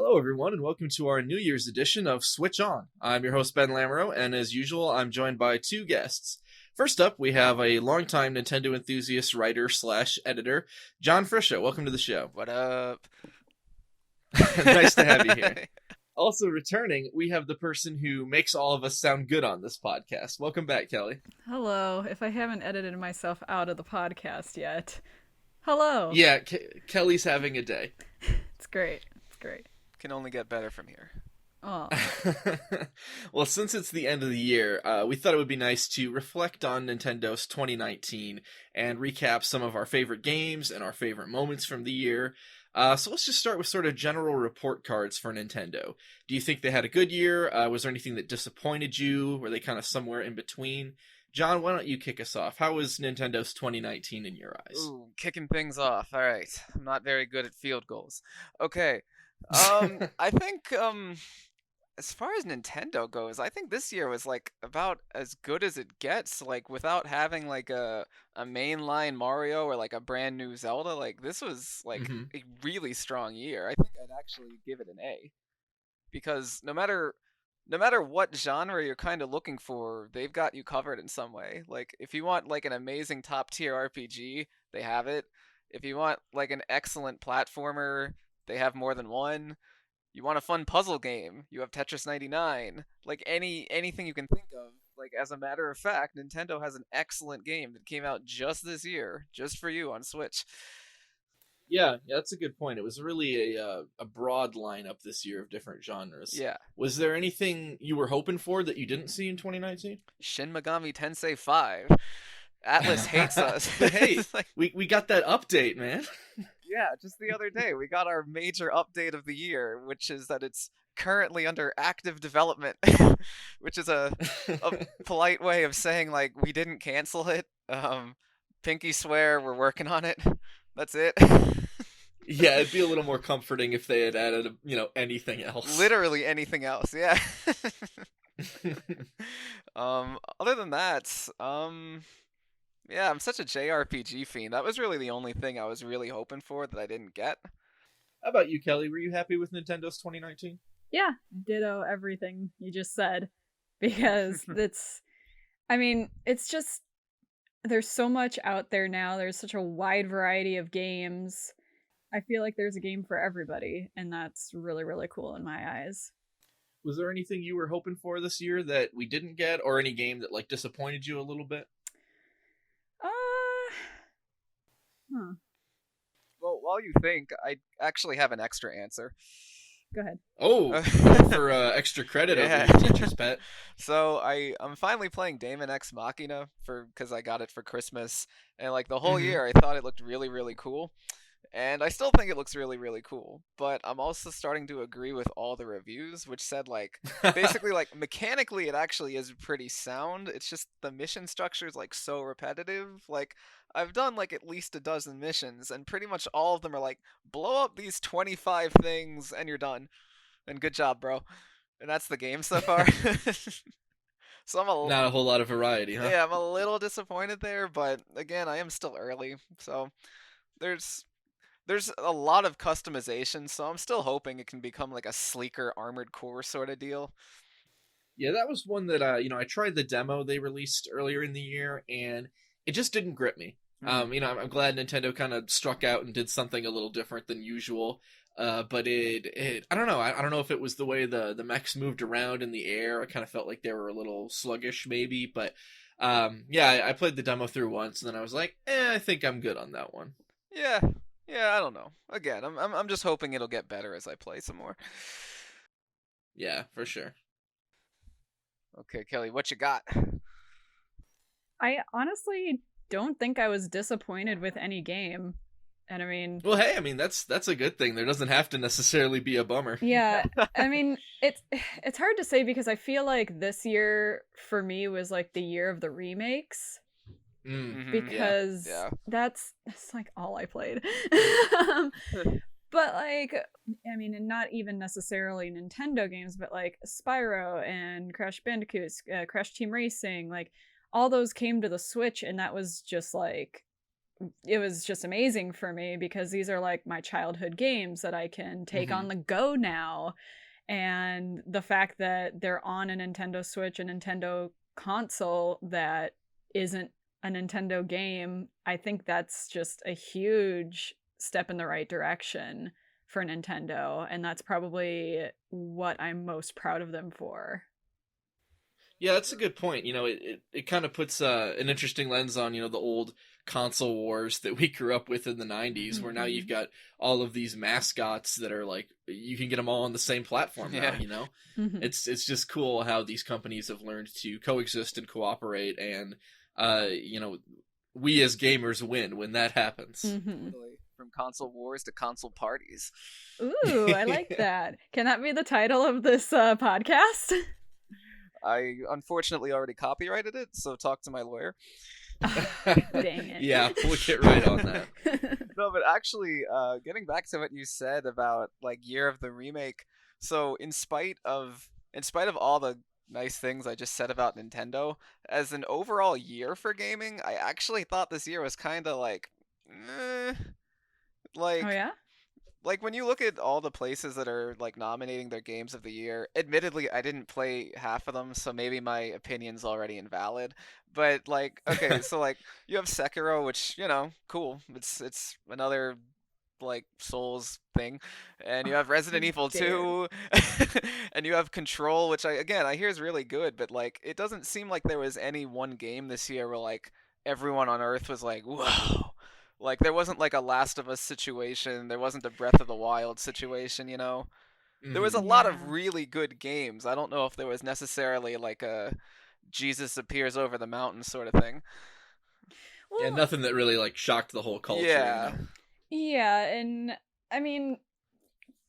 Hello, everyone, and welcome to our New Year's edition of Switch On. I'm your host, Ben Lamoureux, and as usual, I'm joined by two guests. First up, we have a longtime Nintendo enthusiast, writer slash editor, John Friscia. Welcome to the show. What up? Nice to have you here. Also returning, we have the person who makes all of us sound good on this podcast. Welcome back, Kelly. Hello. If I haven't edited myself out of the podcast yet. Hello. Yeah, Kelly's having a day. It's great. It's great. Can only get better from here. Oh. Well, since it's the end of the year, we thought it would be nice to reflect on Nintendo's 2019 and recap some of our favorite games and our favorite moments from the year. So let's just start with sort of general report cards for Nintendo. Do you think they had a good year? Was there anything that disappointed you? Were they kind of somewhere in between? John, why don't you kick us off? How was Nintendo's 2019 in your eyes? Ooh, kicking things off. All right. I'm not very good at field goals. Okay. I think as far as Nintendo goes, I think this year was like about as good as it gets, like without having like a mainline Mario or like a brand new Zelda. Like this was like a really strong year. I think I'd actually give it an A. Because no matter what genre you're kind of looking for, they've got you covered in some way. Like if you want like an amazing top tier RPG, they have it. If you want like an excellent platformer, they have more than one. You want a fun puzzle game, you have Tetris 99. Like anything you can think of. Like as a matter of fact, Nintendo has an excellent game that came out just this year, just for you on Switch. Yeah, that's a good point. It was really a broad lineup this year of different genres. Yeah. Was there anything you were hoping for that you didn't see in 2019? Shin Megami Tensei 5. Atlas hates us. Hey, like, we got that update, man. Yeah, just the other day we got our major update of the year, which is that it's currently under active development, which is a polite way of saying like we didn't cancel it. Pinky swear we're working on it. That's it. Yeah, it'd be a little more comforting if they had added, anything else. Literally anything else, yeah. Other than that, yeah, I'm such a JRPG fiend. That was really the only thing I was really hoping for that I didn't get. How about you, Kelly? Were you happy with Nintendo's 2019? Yeah, ditto everything you just said. Because it's just, there's so much out there now. There's such a wide variety of games. I feel like there's a game for everybody, and that's really, really cool in my eyes. Was there anything you were hoping for this year that we didn't get, or any game that like disappointed you a little bit? Well, while you think, I actually have an extra answer. Go ahead. Oh, for extra credit Yeah. over your teacher's pet. So I'm finally playing Daemon X Machina because I got it for Christmas, and like the whole year I thought it looked really, really cool. And I still think it looks really, really cool, but I'm also starting to agree with all the reviews, which said, like, basically, like, mechanically it actually is pretty sound. It's just the mission structure is, like, so repetitive. Like, I've done, like, at least a dozen missions, and pretty much all of them are, like, blow up these 25 things, and you're done. And good job, bro. And that's the game so far. So Not a whole lot of variety, huh? Yeah, I'm a little disappointed there, but, again, I am still early, so there's a lot of customization, so I'm still hoping it can become like a sleeker Armored Core sort of deal. Yeah, that was one that I tried the demo they released earlier in the year, and it just didn't grip me. I'm glad Nintendo kind of struck out and did something a little different than usual. But it I don't know. I don't know if it was the way the mechs moved around in the air. I kind of felt like they were a little sluggish, maybe. But yeah, I played the demo through once, and then I was like, I think I'm good on that one. Yeah, I don't know. Again, I'm just hoping it'll get better as I play some more. Yeah, for sure. Okay, Kelly, what you got? I honestly don't think I was disappointed with any game. And I mean, well, hey, that's a good thing. There doesn't have to necessarily be a bummer. Yeah, I mean, it's hard to say because I feel like this year for me was like the year of the remakes. Because that's like all I played. But like, I mean, and not even necessarily Nintendo games, but like Spyro and Crash Bandicoot, Crash Team Racing, like all those came to the Switch, and that was just like it was just amazing for me because these are like my childhood games that I can take on the go now. And the fact that they're on a Nintendo Switch, a Nintendo console that isn't a Nintendo game, I think that's just a huge step in the right direction for Nintendo. And that's probably what I'm most proud of them for. Yeah, that's a good point. You know, it kind of puts an interesting lens on, you know, the old console wars that we grew up with in the 90s, where now you've got all of these mascots that are like, you can get them all on the same platform now, you know? It's just cool how these companies have learned to coexist and cooperate, and, you know, we as gamers win when that happens. From console wars to console parties. Ooh, I like that. Can that be the title of this podcast? I unfortunately already copyrighted it, so talk to my lawyer. Dang it. Yeah, we'll get right on that. No, but actually, getting back to what you said about like year of the remake. So in spite of all the nice things I just said about Nintendo, as an overall year for gaming, I actually thought this year was kind of like, like, oh yeah. Like, when you look at all the places that are, like, nominating their games of the year, admittedly, I didn't play half of them, so maybe my opinion's already invalid. But, like, okay, so, like, you have Sekiro, which, you know, cool. It's another, like, Souls thing. And you have Resident Evil 2. And you have Control, which, I hear is really good. But, like, it doesn't seem like there was any one game this year where, like, everyone on Earth was like, whoa. Like, there wasn't, like, a Last of Us situation. There wasn't a Breath of the Wild situation, you know? There was a lot of really good games. I don't know if there was necessarily, like, a Jesus appears over the mountain sort of thing. Well, yeah, nothing that really, like, shocked the whole culture. Yeah. You know? Yeah, and, I mean,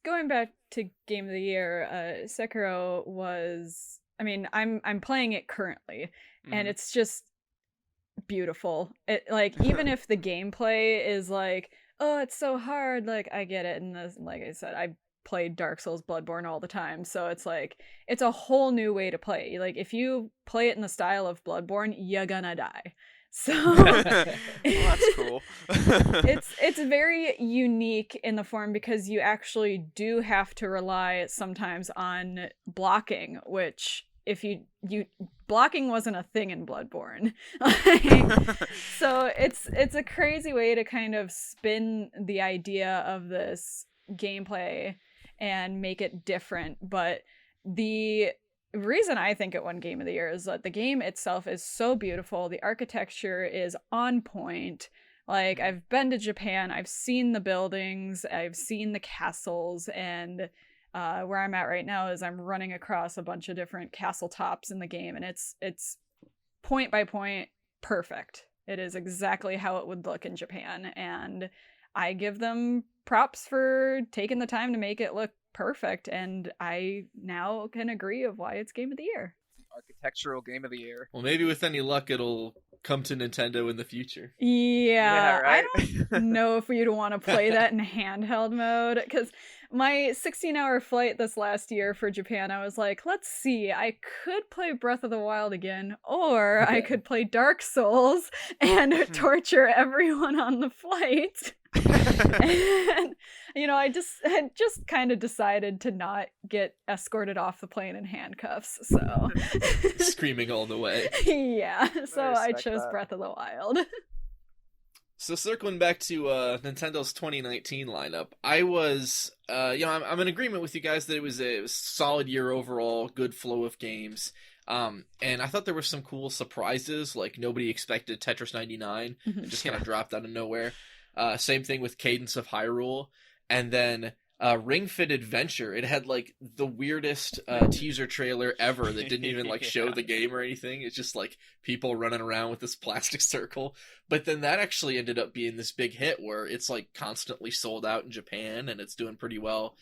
going back to Game of the Year, Sekiro was... I mean, I'm playing it currently, and it's just... beautiful. It like, even if the gameplay is like, oh, it's so hard, like, I get it. And this, like I said, I played Dark Souls, Bloodborne all the time, so it's like, it's a whole new way to play. Like, if you play it in the style of Bloodborne, you're gonna die. So well, that's cool. it's very unique in the form because you actually do have to rely sometimes on blocking, which if you blocking wasn't a thing in Bloodborne. So it's a crazy way to kind of spin the idea of this gameplay and make it different. But the reason I think it won Game of the Year is that the game itself is so beautiful. The architecture is on point. Like, I've been to Japan, I've seen the buildings, I've seen the castles, and where I'm at right now is I'm running across a bunch of different castle tops in the game, and it's point by point perfect. It is exactly how it would look in Japan, and I give them props for taking the time to make it look perfect, and I now can agree of why it's Game of the Year. Architectural Game of the Year. Well, maybe with any luck it'll come to Nintendo in the future. Yeah, right? I don't know if we'd want to play that in handheld mode, because my 16-hour flight this last year for Japan, I was like, let's see, I could play Breath of the Wild again, or I could play Dark Souls and torture everyone on the flight. And, you know, I had just kind of decided to not get escorted off the plane in handcuffs, so screaming all the way. Yeah, so I chose that. Breath of the Wild. So circling back to Nintendo's 2019 lineup, I was, I'm in agreement with you guys that it was a solid year overall, good flow of games. And I thought there were some cool surprises, like nobody expected Tetris 99. It just kind of dropped out of nowhere. Same thing with Cadence of Hyrule. And then Ring Fit Adventure. It had like the weirdest teaser trailer ever that didn't even like show the game or anything. It's just like people running around with this plastic circle. But then that actually ended up being this big hit where it's like constantly sold out in Japan, and it's doing pretty well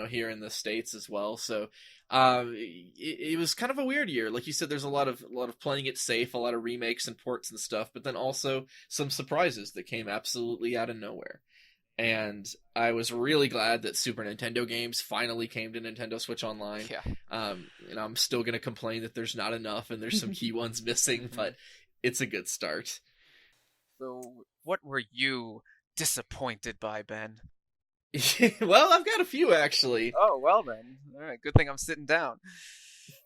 here in the States as well. So it was kind of a weird year. Like you said, there's a lot of playing it safe, a lot of remakes and ports and stuff, but then also some surprises that came absolutely out of nowhere. And I was really glad that Super Nintendo games finally came to Nintendo Switch Online. Yeah. I'm still going to complain that there's not enough and there's some key ones missing, but it's a good start. So what were you disappointed by, Ben? Well, I've got a few, actually. Oh, well then. All right, good thing I'm sitting down.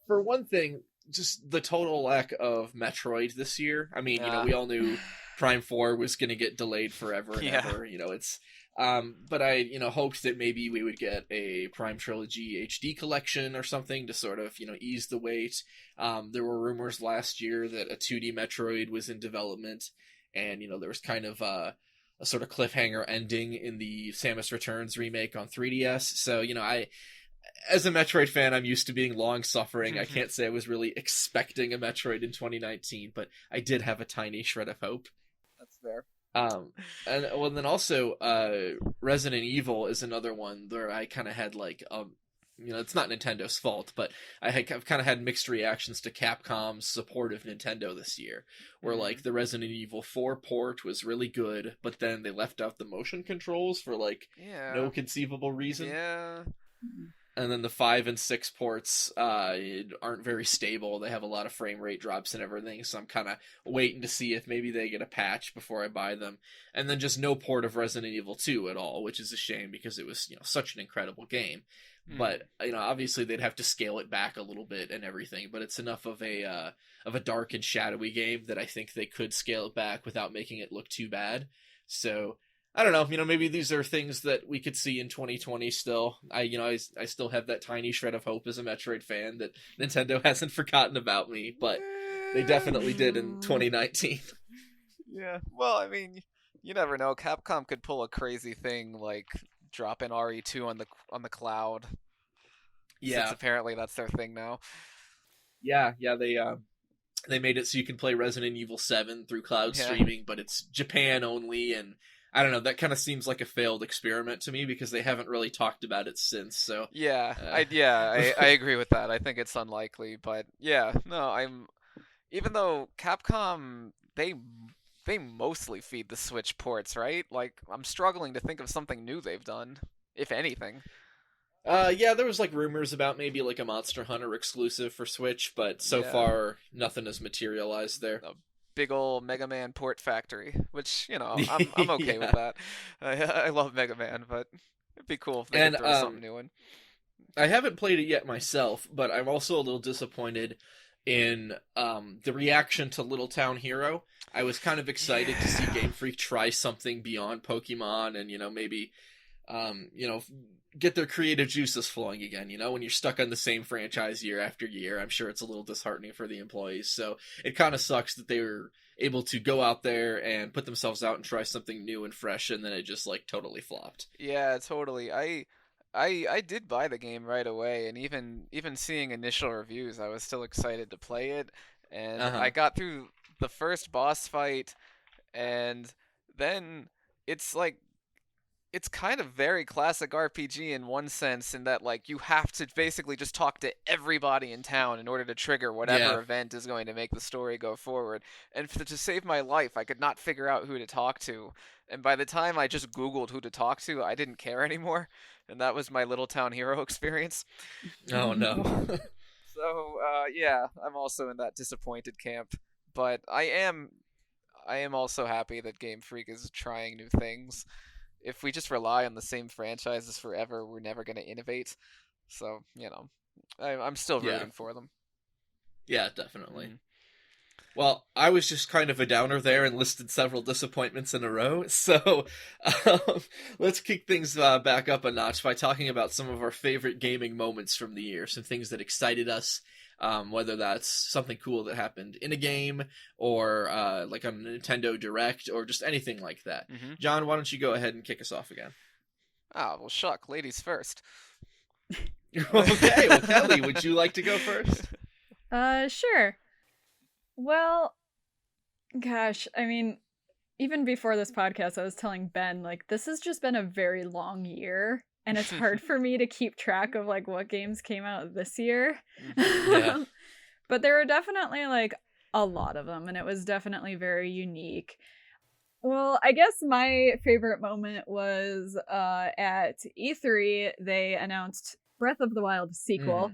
For one thing, just the total lack of Metroid this year. I mean, we all knew Prime 4 was going to get delayed forever and ever. It's... but I, hoped that maybe we would get a Prime Trilogy HD collection or something to sort of, ease the weight. There were rumors last year that a 2D Metroid was in development, and, there was kind of a sort of cliffhanger ending in the Samus Returns remake on 3DS. So, I, as a Metroid fan, I'm used to being long-suffering. I can't say I was really expecting a Metroid in 2019, but I did have a tiny shred of hope. That's fair. And then also, Resident Evil is another one where I kind of had like, it's not Nintendo's fault, but I've kind of had mixed reactions to Capcom's support of Nintendo this year, where like the Resident Evil 4 port was really good, but then they left out the motion controls for like no conceivable reason. Yeah. And then the 5 and 6 ports aren't very stable. They have a lot of frame rate drops and everything, so I'm kind of waiting to see if maybe they get a patch before I buy them. And then just no port of Resident Evil 2 at all, which is a shame because it was such an incredible game. But obviously they'd have to scale it back a little bit and everything. But it's enough of a dark and shadowy game that I think they could scale it back without making it look too bad. So I don't know. Maybe these are things that we could see in 2020 still. I still have that tiny shred of hope as a Metroid fan that Nintendo hasn't forgotten about me, but they definitely did in 2019. Yeah. Well, I mean, you never know. Capcom could pull a crazy thing like dropping RE2 on the cloud. Yeah. Since apparently that's their thing now. Yeah, they made it so you can play Resident Evil 7 through cloud streaming, but it's Japan only, and I don't know, that kind of seems like a failed experiment to me because they haven't really talked about it since. So I agree with that. I think it's unlikely, but even though Capcom they mostly feed the Switch ports, right? Like I'm struggling to think of something new they've done, if anything. There was like rumors about maybe like a Monster Hunter exclusive for Switch, but so far nothing has materialized there. A big old Mega Man port factory, which I'm okay with that. I love Mega Man, but it'd be cool if they could throw something new in. I haven't played it yet myself, but I'm also a little disappointed in the reaction to Little Town Hero. I was kind of excited to see Game Freak try something beyond Pokemon and maybe get their creative juices flowing again. When you're stuck on the same franchise year after year, I'm sure it's a little disheartening for the employees. So it kind of sucks that they were able to go out there and put themselves out and try something new and fresh, and then it just like totally flopped. Yeah, totally. I did buy the game right away, and even seeing initial reviews, I was still excited to play it. And I got through the first boss fight, and then it's kind of very classic RPG in one sense, in that like you have to basically just talk to everybody in town in order to trigger whatever event is going to make the story go forward. And to save my life, I could not figure out who to talk to. And by the time I just Googled who to talk to, I didn't care anymore. And that was my Little Town Hero experience. Oh no. So I'm also in that disappointed camp. But I am also happy that Game Freak is trying new things. If we just rely on the same franchises forever, we're never going to innovate. So, I'm still rooting for them. Yeah, definitely. Mm-hmm. Well, I was just kind of a downer there and listed several disappointments in a row. So let's kick things back up a notch by talking about some of our favorite gaming moments from the year, some things that excited us. Whether that's something cool that happened in a game or like on a Nintendo Direct or just anything like that. Mm-hmm. John, why don't you go ahead and kick us off again? Well, shuck. Ladies first. Okay, well, Kelly, would you like to go first? Sure. Well, gosh, I mean, even before this podcast, I was telling Ben, like, this has just been a very long year. And it's hard for me to keep track of like what games came out this year. Yeah. But there were definitely like a lot of them, and it was definitely very unique. Well, I guess my favorite moment was at E3, they announced Breath of the Wild sequel.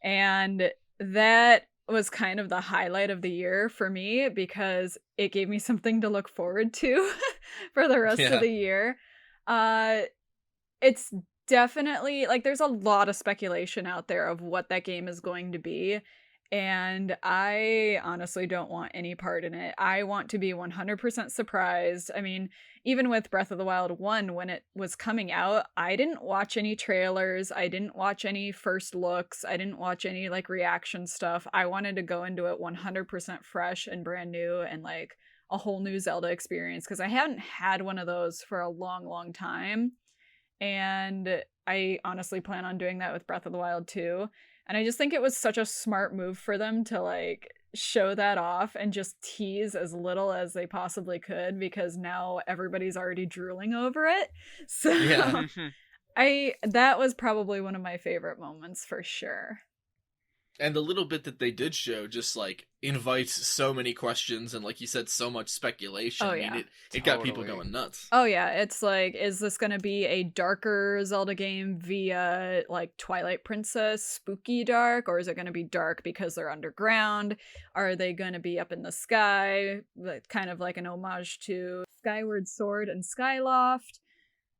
And that was kind of the highlight of the year for me because it gave me something to look forward to. for the rest of the year. It's definitely like there's a lot of speculation out there of what that game is going to be. And I honestly don't want any part in it. I want to be 100% surprised. I mean, even with Breath of the Wild 1, when it was coming out, I didn't watch any trailers. I didn't watch any first looks. I didn't watch any like reaction stuff. I wanted to go into it 100% fresh and brand new and like a whole new Zelda experience because I haven't had one of those for a long, long time. And I honestly plan on doing that with Breath of the Wild 2. And I just think it was such a smart move for them to like show that off and just tease as little as they possibly could because now everybody's already drooling over it. So that was probably one of my favorite moments for sure. And the little bit that they did show just like invites so many questions and like you said, so much speculation. Oh, yeah. I mean, it got people going nuts. Oh yeah, it's like, is this going to be a darker Zelda game via like Twilight Princess, spooky dark, or is it going to be dark because they're underground? Are they going to be up in the sky, kind of like an homage to Skyward Sword and Skyloft?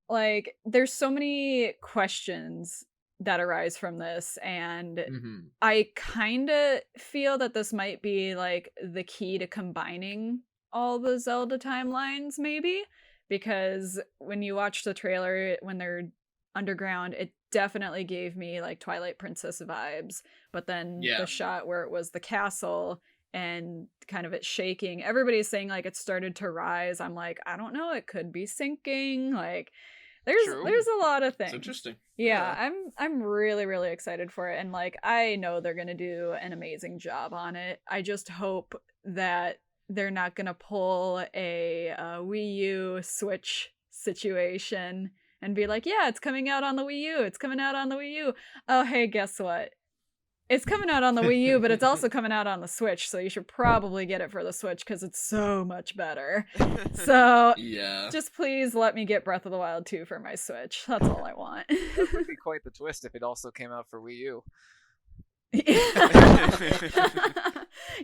Like, there's so many questions that arise from this, and I kind of feel that this might be like the key to combining all the Zelda timelines, maybe, because when you watch the trailer when they're underground, it definitely gave me like Twilight Princess vibes, but then the shot where it was the castle and kind of it shaking, everybody's saying like it started to rise. I'm like, I don't know, it could be sinking. Like there's a lot of things. It's interesting. Yeah, I'm really, really excited for it. And like I know they're gonna do an amazing job on it. I just hope that they're not gonna pull a Wii U Switch situation and be like, yeah, it's coming out on the Wii U. It's coming out on the Wii U. Oh, hey, guess what? It's coming out on the Wii U, but it's also coming out on the Switch, so you should probably get it for the Switch because it's so much better. So, just please let me get Breath of the Wild 2 for my Switch. That's all I want. That would be quite the twist if it also came out for Wii U.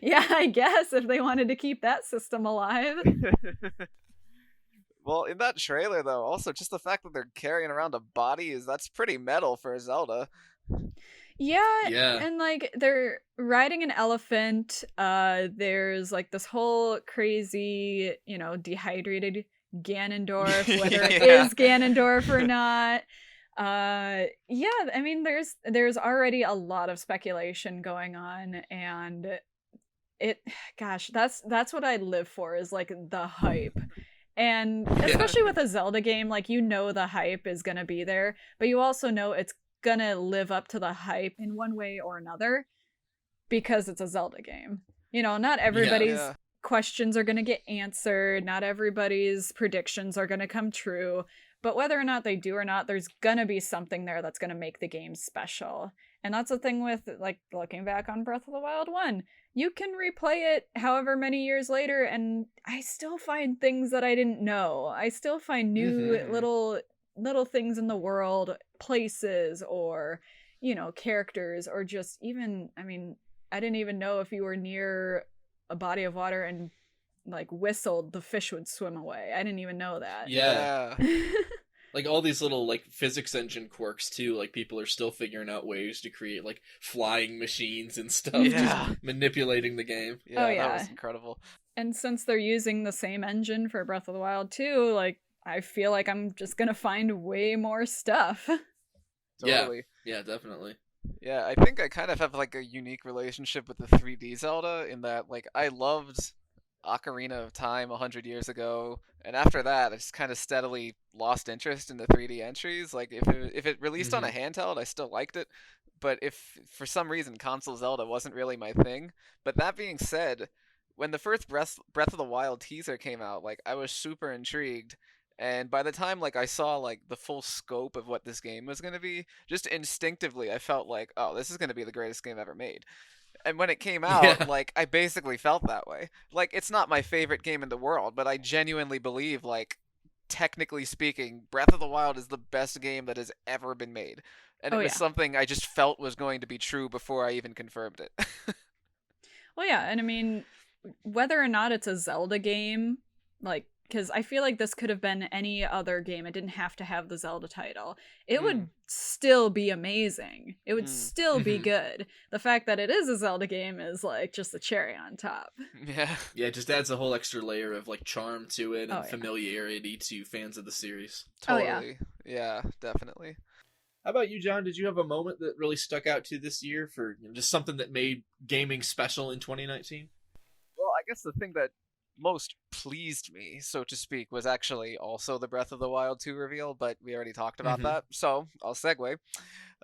Yeah, I guess, if they wanted to keep that system alive. Well, in that trailer, though, also just the fact that they're carrying around a body, that's pretty metal for a Zelda. Yeah, and like they're riding an elephant. There's like this whole crazy, dehydrated Ganondorf, whether it is Ganondorf or not. I mean, there's already a lot of speculation going on, and that's what I live for, is like the hype. And especially with a Zelda game, like the hype is gonna be there, but you also know it's gonna live up to the hype in one way or another because it's a Zelda game. Not everybody's questions are gonna get answered, not everybody's predictions are gonna come true, but whether or not they do or not, there's gonna be something there that's gonna make the game special. And that's the thing with like looking back on Breath of the Wild 1. You can replay it however many years later and I still find things that I didn't know. I still find new little things in the world, places, or characters, or just even, I mean, I didn't even know if you were near a body of water and like whistled, the fish would swim away. I didn't even know that. Like all these little like physics engine quirks too, like people are still figuring out ways to create like flying machines and stuff, just manipulating the game. That was incredible. And since they're using the same engine for Breath of the Wild 2, like I feel like I'm just gonna find way more stuff. Totally. Yeah, definitely. Yeah, I think I kind of have like a unique relationship with the 3D Zelda in that like I loved Ocarina of Time 100 years ago, and after that I just kind of steadily lost interest in the 3D entries. Like if it released on a handheld, I still liked it, but if for some reason console Zelda wasn't really my thing. But that being said, when the first Breath of the Wild teaser came out, like I was super intrigued. And by the time like I saw like the full scope of what this game was going to be, just instinctively I felt like, oh, this is going to be the greatest game ever made. And when it came out, like I basically felt that way. Like it's not my favorite game in the world, but I genuinely believe, like technically speaking, Breath of the Wild is the best game that has ever been made. And it was something I just felt was going to be true before I even confirmed it. Well, yeah, and I mean, whether or not it's a Zelda game, like because I feel like this could have been any other game. It didn't have to have the Zelda title. It would still be amazing. It would still be good. The fact that it is a Zelda game is like just the cherry on top. Yeah. Yeah, it just adds a whole extra layer of like charm to it and familiarity to fans of the series. Totally. Yeah, definitely. How about you, John? Did you have a moment that really stuck out to you this year for just something that made gaming special in 2019? Well, I guess the thing that most pleased me, so to speak, was actually also the Breath of the Wild 2 reveal, but we already talked about that, so I'll segue.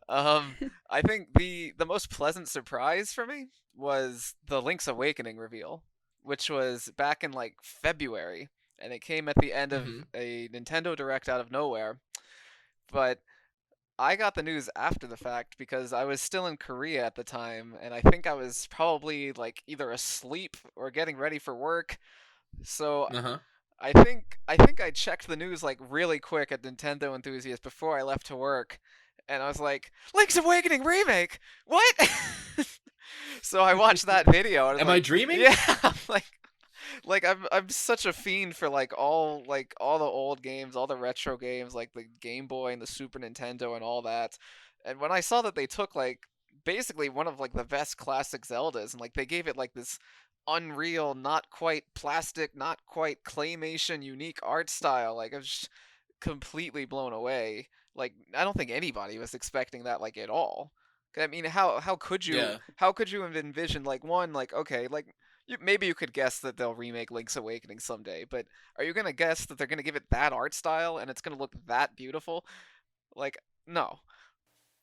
I think the most pleasant surprise for me was the Link's Awakening reveal, which was back in like February, and it came at the end of a Nintendo Direct out of nowhere. But I got the news after the fact because I was still in Korea at the time, and I think I was probably like either asleep or getting ready for work. So I think I checked the news like really quick at Nintendo Enthusiast before I left to work, and I was like, Link's Awakening remake? What? So I watched that video. And I dreaming? Yeah, I'm such a fiend for like all the old games, all the retro games, like the Game Boy and the Super Nintendo and all that. And when I saw that they took like basically one of like the best classic Zeldas and like they gave it like this unreal, not quite plastic, not quite claymation, unique art style, like I was just completely blown away. Like I don't think anybody was expecting that like at all. I mean, how could you have envisioned like one like okay like maybe you could guess that they'll remake Link's Awakening someday, but are you gonna guess that they're gonna give it that art style and it's gonna look that beautiful? Like no.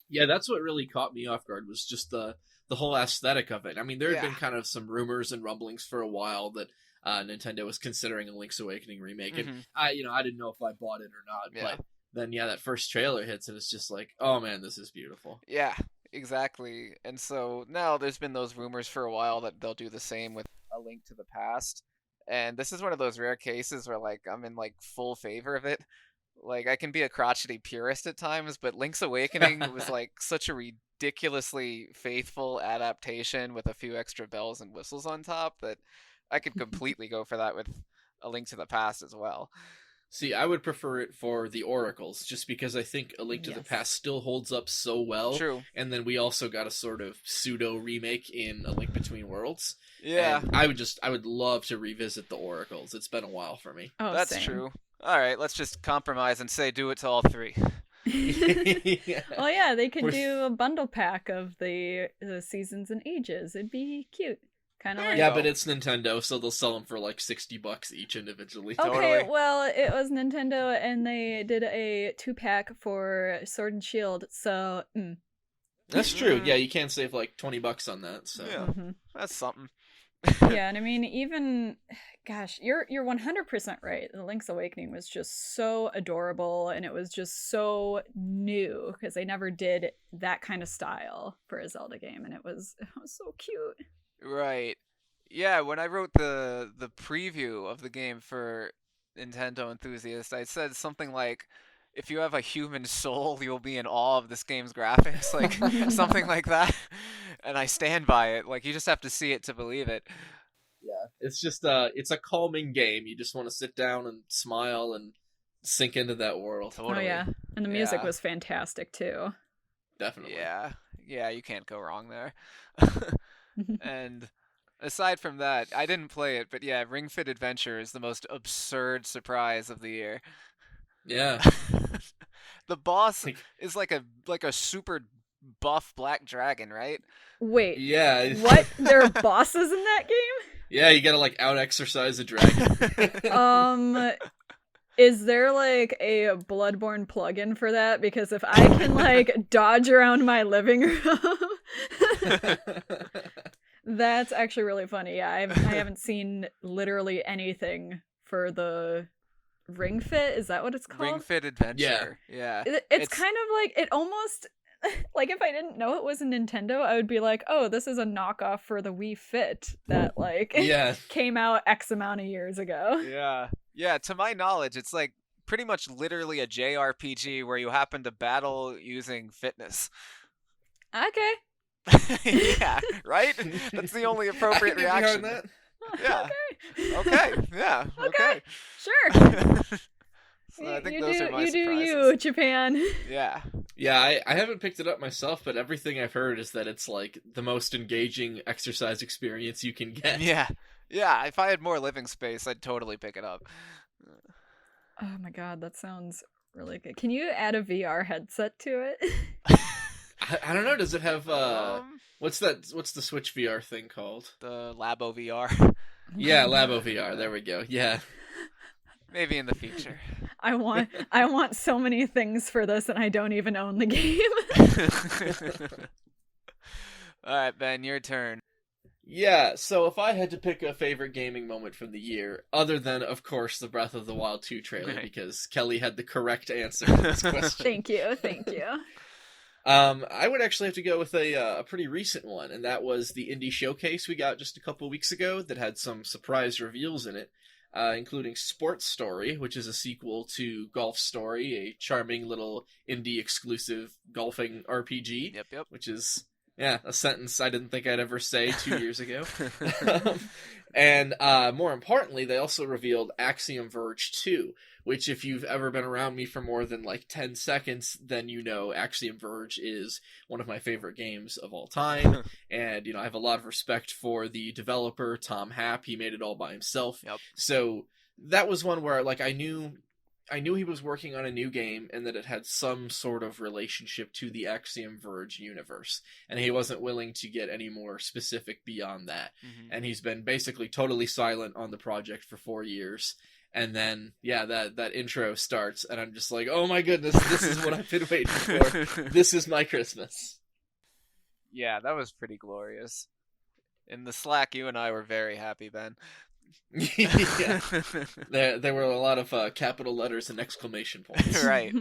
Yeah, that's what really caught me off guard was just the whole aesthetic of it. I mean, there had been kind of some rumors and rumblings for a while that Nintendo was considering a Link's Awakening remake, and I didn't know if I bought it or not. But then, that first trailer hits, and it's just like, oh man, this is beautiful. Yeah, exactly. And so now there's been those rumors for a while that they'll do the same with A Link to the Past, and this is one of those rare cases where like I'm in like full favor of it. Like I can be a crotchety purist at times, but Link's Awakening was like such a ridiculously faithful adaptation with a few extra bells and whistles on top that I could completely go for that with A Link to the Past as well. See, I would prefer it for the Oracles, just because I think A Link to the Past still holds up so well. True. And then we also got a sort of pseudo remake in A Link Between Worlds. Yeah. And I would love to revisit the Oracles. It's been a while for me. Oh, that's same. True. All right, let's just compromise and say do it to all three. Well, yeah, they could do a bundle pack of the seasons and ages. It'd be cute. Kind of like... Yeah, but it's Nintendo, so they'll sell them for like $60 each individually. Okay, Totally. well, it was Nintendo, and they did a 2-pack for Sword and Shield, so... That's true. Yeah, you can save like $20 on that. So that's something. Yeah, and I mean, even... Gosh, you're 100% right. The Link's Awakening was just so adorable, and it was just so new, because they never did that kind of style for a Zelda game, and it was so cute. Right. Yeah, when I wrote the preview of the game for Nintendo Enthusiast, I said something like, if you have a human soul, you'll be in awe of this game's graphics, like something like that. And I stand by it. Like, you just have to see it to believe it. Yeah, it's just it's a calming game. You just want to sit down and smile and sink into that world. Totally. Oh yeah, and the music was fantastic too. Definitely. Yeah, you can't go wrong there. And aside from that, I didn't play it, but yeah, Ring Fit Adventure is the most absurd surprise of the year. Yeah. The boss is like a super buff black dragon, right? Wait. Yeah. What? There are bosses in that game? Yeah, you gotta like out-exercise a dragon. Is there like a Bloodborne plugin for that? Because if I can like dodge around my living room, that's actually really funny. Yeah, I haven't seen literally anything for the Ring Fit. Is that what it's called? Ring Fit Adventure. Yeah. It's kind of like it almost. Like, if I didn't know it was a Nintendo, I would be like, oh, this is a knockoff for the Wii Fit that, like, came out X amount of years ago. Yeah, to my knowledge, it's, like, pretty much literally a JRPG where you happen to battle using fitness. Okay. Yeah, right? That's the only appropriate reaction. That. Yeah. Okay. Okay. Yeah. Okay. Sure. So I think those are my you surprises. do you, Japan. Yeah. Yeah, I haven't picked it up myself, but everything I've heard is that it's like the most engaging exercise experience you can get. Yeah. Yeah. If I had more living space, I'd totally pick it up. Oh my god, that sounds really good. Can you add a VR headset to it? I don't know. Does it have what's the Switch VR thing called? The Labo VR. Yeah, Labo VR. There we go. Yeah. Maybe in the future. I want so many things for this, and I don't even own the game. All right, Ben, your turn. Yeah, so if I had to pick a favorite gaming moment from the year, other than, of course, the Breath of the Wild 2 trailer, Right. because Kelly had the correct answer to this question. Thank you. I would actually have to go with a pretty recent one, and that was the indie showcase we got just a couple weeks ago that had some surprise reveals in it, including Sports Story, which is a sequel to Golf Story, a charming little indie exclusive golfing RPG. Yep. Which is, yeah, a sentence I didn't think I'd ever say 2 years ago. And more importantly, they also revealed Axiom Verge 2, which if you've ever been around me for more than like 10 seconds, then you know Axiom Verge is one of my favorite games of all time. And, I have a lot of respect for the developer, Tom Happ. He made it all by himself. Yep. So that was one where like I knew he was working on a new game and that it had some sort of relationship to the Axiom Verge universe. And he wasn't willing to get any more specific beyond that. Mm-hmm. And he's been basically totally silent on the project for 4 years. And then, yeah, that intro starts, and I'm just like, oh my goodness, this is what I've been waiting for. This is my Christmas. Yeah, that was pretty glorious. In the Slack, you and I were very happy, Ben. Yeah. There were a lot of capital letters and exclamation points. Right,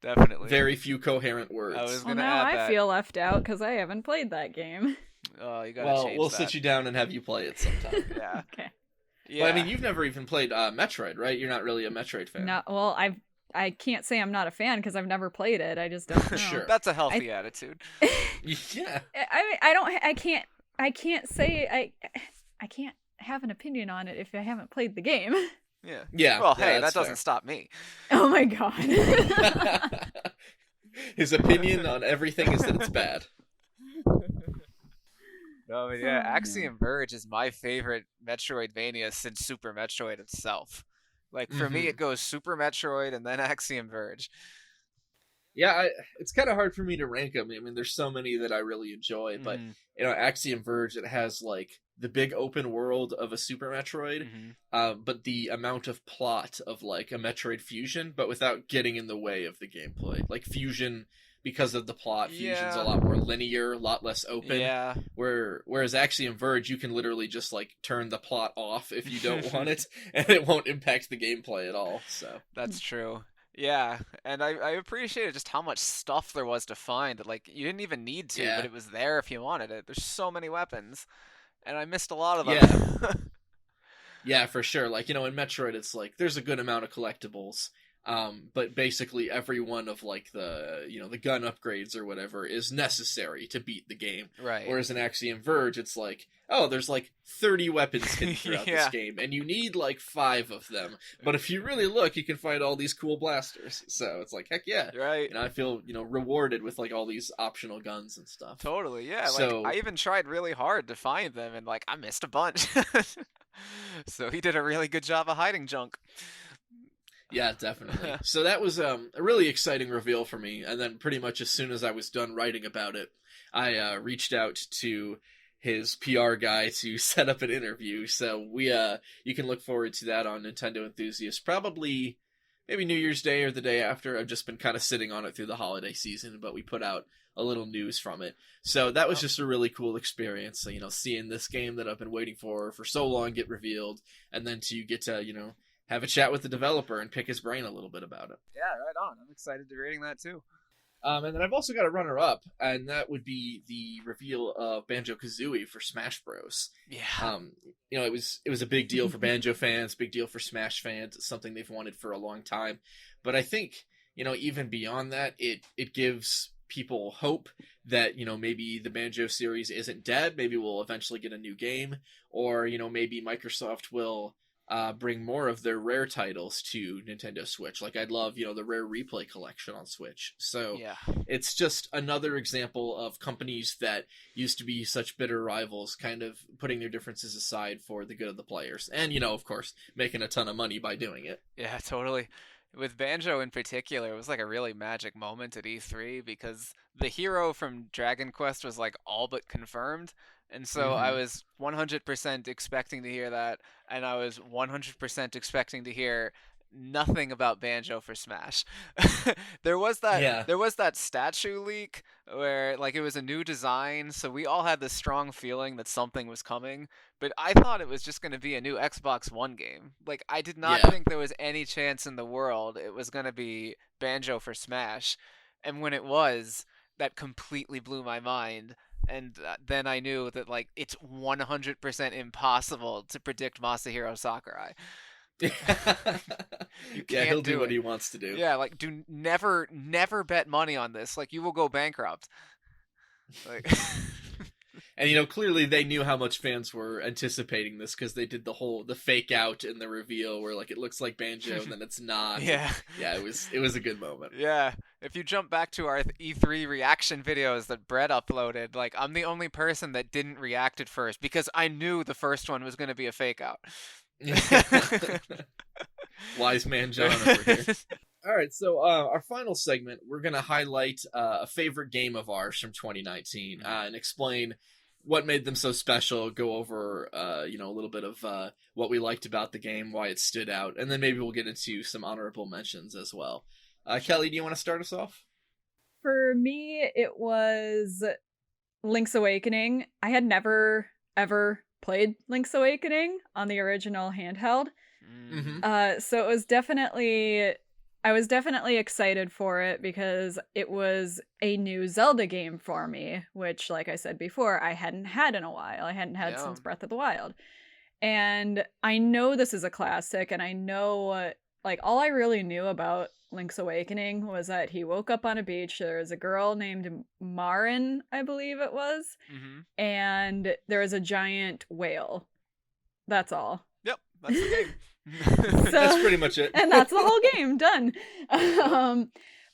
definitely. Very few coherent words. I was Well, gonna now add that. I feel left out because I haven't played that game. Oh, you gotta Well, change we'll that. sit you down and have you play it sometime. Yeah. Okay. Yeah. Well, I mean, you've never even played Metroid, right? You're not really a Metroid fan. No, well, I can't say I'm not a fan because I've never played it. I just don't know. Sure. That's a healthy attitude. Yeah. I can't say I can't have an opinion on it if I haven't played the game. Yeah. Yeah. Well, yeah, hey, that that's doesn't fair. stop me. Oh my god. His opinion on everything is that it's bad. No, but yeah, Oh, Axiom Verge is my favorite Metroidvania since Super Metroid itself. Like, for me, Mhm. it goes Super Metroid and then Axiom Verge. Yeah, it's kind of hard for me to rank them. I mean, there's so many that I really enjoy, but Mhm, Axiom Verge, it has like the big open world of a Super Metroid, mhm. but the amount of plot of like a Metroid Fusion, but without getting in the way of the gameplay. Like Fusion, because of the plot, Fusion's Yeah. a lot more linear, a lot less open. Yeah. Whereas Axiom Verge, you can literally just like turn the plot off if you don't want it, and it won't impact the gameplay at all. So That's true. Yeah, and I appreciated just how much stuff there was to find. Like, you didn't even need to, Yeah. but it was there if you wanted it. There's so many weapons, and I missed a lot of them. Yeah. Yeah, for sure. Like, in Metroid, it's like there's a good amount of collectibles, but basically every one of like the gun upgrades or whatever is necessary to beat the game. Right. Whereas in Axiom Verge, it's like, oh, there's like 30 weapons hidden throughout Yeah. this game, and you need like 5 of them. But if you really look, you can find all these cool blasters. So it's like, heck yeah. Right. I feel, rewarded with like all these optional guns and stuff. Totally, yeah. So- Like, I even tried really hard to find them, and like I missed a bunch. So he did a really good job of hiding junk. Yeah, definitely. So that was a really exciting reveal for me. And then pretty much as soon as I was done writing about it, I reached out to his PR guy to set up an interview. So you can look forward to that on Nintendo Enthusiast, probably maybe New Year's Day or the day after. I've just been kind of sitting on it through the holiday season, but we put out a little news from it. So that was just a really cool experience. So, seeing this game that I've been waiting for so long get revealed, and then to get to, have a chat with the developer and pick his brain a little bit about it. Yeah, right on. I'm excited to reading that too. And then I've also got a runner-up, and that would be the reveal of Banjo-Kazooie for Smash Bros. Yeah. It was a big deal for Banjo fans, big deal for Smash fans. It's something they've wanted for a long time. But I think, even beyond that, it gives people hope that, maybe the Banjo series isn't dead. Maybe we'll eventually get a new game, or, maybe Microsoft will bring more of their Rare titles to Nintendo Switch. Like, I'd love, the Rare Replay collection on Switch. So it's just another example of companies that used to be such bitter rivals kind of putting their differences aside for the good of the players. And, of course, making a ton of money by doing it. Yeah, totally. With Banjo in particular, it was like a really magic moment at E3 because the hero from Dragon Quest was like all but confirmed. And so I was 100% expecting to hear that, and I was 100% expecting to hear nothing about Banjo for Smash. There was that statue leak where like it was a new design, so we all had this strong feeling that something was coming, but I thought it was just going to be a new Xbox One game. Like, I did not think there was any chance in the world it was going to be Banjo for Smash. And when it was, that completely blew my mind. And then I knew that, like, it's 100% impossible to predict Masahiro Sakurai. He'll do what he wants to do. Yeah, like, never bet money on this. Like, you will go bankrupt. Like... And, clearly they knew how much fans were anticipating this because they did the fake out in the reveal where, like, it looks like Banjo and then it's not. Yeah, it was a good moment. Yeah, if you jump back to our E3 reaction videos that Brett uploaded, like, I'm the only person that didn't react at first because I knew the first one was going to be a fake out. Wise man John over here. All right, so our final segment, we're going to highlight a favorite game of ours from 2019 and explain what made them so special, go over, a little bit of what we liked about the game, why it stood out, and then maybe we'll get into some honorable mentions as well. Kelly, do you want to start us off? For me, it was Link's Awakening. I had never, ever played Link's Awakening on the original handheld. So it was definitely... I was definitely excited for it because it was a new Zelda game for me, which, like I said before, I hadn't had in a while. I hadn't had since Breath of the Wild. And I know this is a classic, and I know, like, all I really knew about Link's Awakening was that he woke up on a beach. There was a girl named Marin, I believe it was, and there was a giant whale. That's all. Yep, that's the game. So, that's pretty much it. And that's the whole game, done.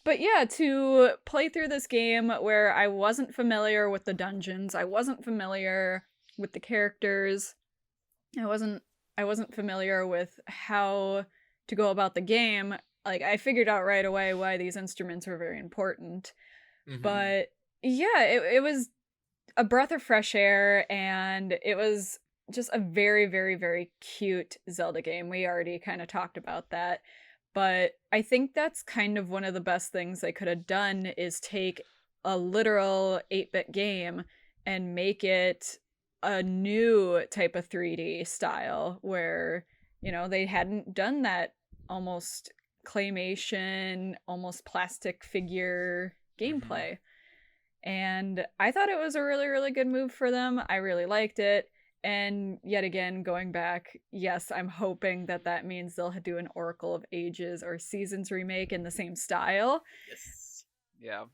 But yeah, to play through this game where I wasn't familiar with the dungeons, I wasn't familiar with the characters, I wasn't familiar with how to go about the game. Like, I figured out right away why these instruments were very important. But yeah, it was a breath of fresh air, and it was just a very, very, very cute Zelda game. We already kind of talked about that. But I think that's kind of one of the best things they could have done is take a literal 8-bit game and make it a new type of 3D style where, they hadn't done that almost claymation, almost plastic figure gameplay. And I thought it was a really, really good move for them. I really liked it. And yet again, going back, yes, I'm hoping that means they'll do an Oracle of Ages or Seasons remake in the same style. Yes. Yeah.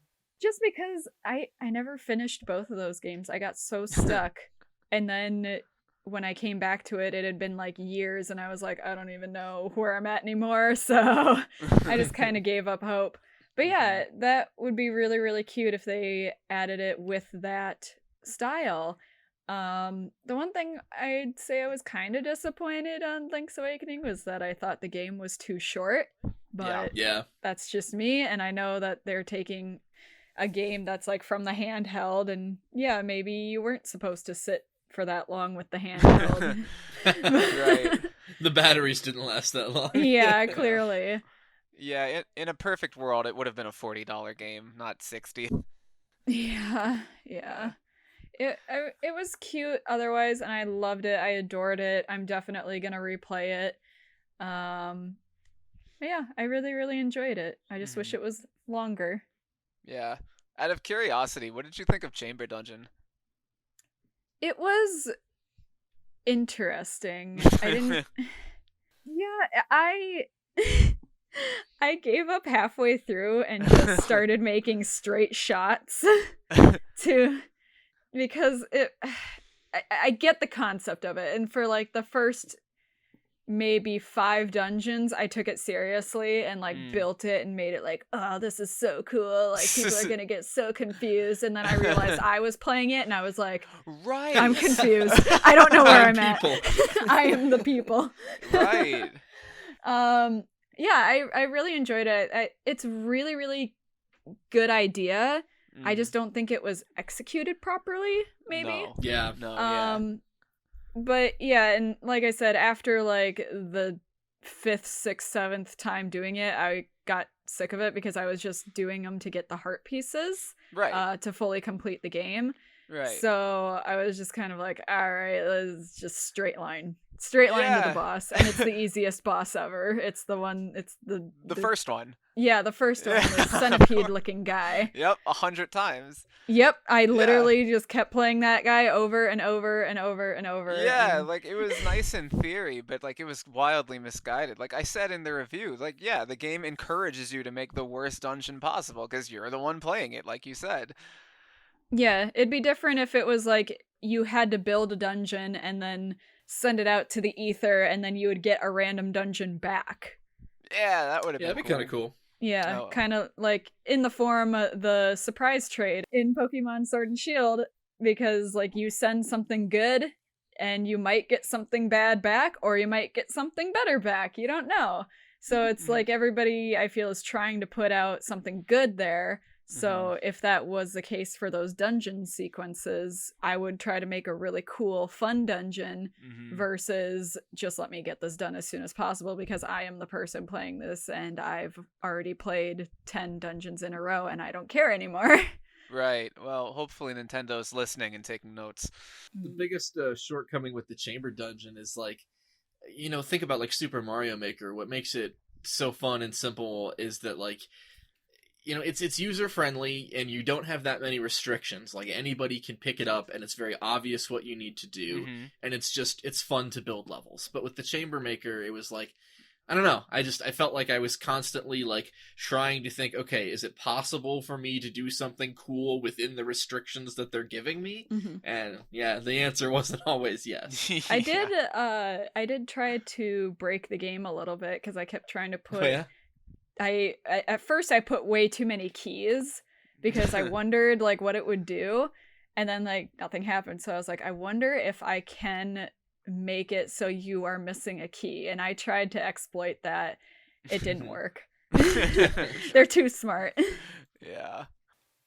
Just because I never finished both of those games. I got so stuck. And then when I came back to it, it had been like years, and I was like, I don't even know where I'm at anymore. So I just kind of gave up hope. But yeah, that would be really, really cute if they added it with that style. The one thing I'd say I was kind of disappointed on Link's Awakening was that I thought the game was too short, but that's just me, and I know that they're taking a game that's like from the handheld, and yeah, maybe you weren't supposed to sit for that long with the handheld. Right. The batteries didn't last that long. Yeah, clearly. Yeah, in a perfect world, it would have been a $40 game, not $60. Yeah. It was cute otherwise, and I loved it. I adored it. I'm definitely gonna replay it. But yeah, I really, really enjoyed it. I just wish it was longer. Yeah. Out of curiosity, what did you think of Chamber Dungeon? It was interesting. I didn't... Yeah, I gave up halfway through and just started making straight shots because I get the concept of it, and for like the first maybe 5 dungeons I took it seriously and like built it and made it like, oh, this is so cool, like people are gonna get so confused, and then I realized I was playing it and I was like, right, I'm confused, I don't know where I'm at. I am the people. Right. Yeah, I really enjoyed it. It's really, really good idea. I just don't think it was executed properly, maybe. No. Yeah. No, yeah. But yeah, and like I said, after like the 5th, 6th, 7th time doing it, I got sick of it because I was just doing them to get the heart pieces, right, to fully complete the game. Right. So I was just kind of like, all right, let's just straight line to the boss, and it's the easiest boss ever. It's the one. It's the first one. Yeah, the first one, the centipede-looking guy. Yep, 100 times. Yep, I literally just kept playing that guy over and over and over and over. Yeah, like, it was nice in theory, but, like, it was wildly misguided. Like I said in the review, like, yeah, the game encourages you to make the worst dungeon possible, because you're the one playing it, like you said. Yeah, it'd be different if it was, like, you had to build a dungeon and then send it out to the ether, and then you would get a random dungeon back. Yeah, that would have been that'd be kind of cool. Yeah, kind of like in the form of the surprise trade in Pokemon Sword and Shield, because like you send something good and you might get something bad back, or you might get something better back. You don't know. So it's like everybody, I feel, is trying to put out something good there. So if that was the case for those dungeon sequences, I would try to make a really cool, fun dungeon versus just let me get this done as soon as possible because I am the person playing this and I've already played 10 dungeons in a row and I don't care anymore. Right. Well, hopefully Nintendo's listening and taking notes. The biggest shortcoming with the chamber dungeon is like, you know, think about like Super Mario Maker. What makes it so fun and simple is that like, you know, it's user friendly and you don't have that many restrictions. Like anybody can pick it up and it's very obvious what you need to do. And it's fun to build levels. But with the Chamber Maker, it was like, I don't know. I felt like I was constantly like trying to think, okay, is it possible for me to do something cool within the restrictions that they're giving me? And yeah, the answer wasn't always yes. I did try to break the game a little bit because I kept trying to put. Oh, yeah? I at first I put way too many keys because I wondered like what it would do, and then like nothing happened. So I was like, I wonder if I can make it so you are missing a key, and I tried to exploit that. It didn't work. They're too smart. Yeah.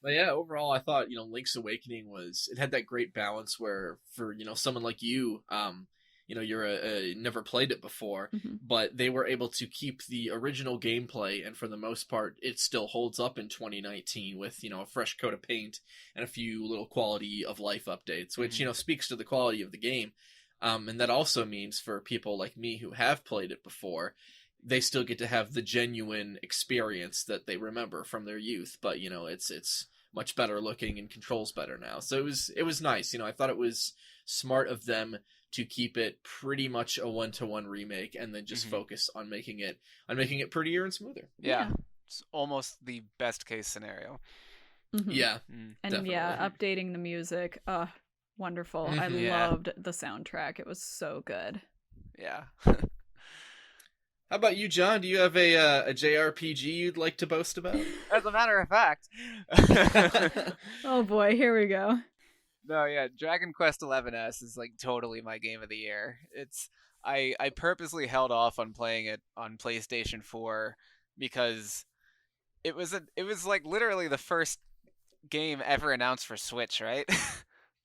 But yeah, overall I thought, you know, Link's Awakening it had that great balance where for, you know, someone like you, you know, you're never played it before, but they were able to keep the original gameplay, and for the most part, it still holds up in 2019 with, you know, a fresh coat of paint and a few little quality of life updates, which, you know, speaks to the quality of the game. And that also means for people like me who have played it before, they still get to have the genuine experience that they remember from their youth, but, you know, it's much better looking and controls better now. So it was nice. You know, I thought it was smart of them to keep it pretty much a 1-to-1 remake and then just focus on making it prettier and smoother. Yeah. It's almost the best case scenario. Yeah. And definitely. yeah, updating the music. Wonderful. I loved the soundtrack. It was so good. Yeah. How about you, John? Do you have a JRPG you'd like to boast about? As a matter of fact. Oh boy, here we go. No, yeah, Dragon Quest XI-S is like totally my game of the year. I purposely held off on playing it on PlayStation 4 because it was like literally the first game ever announced for Switch, right?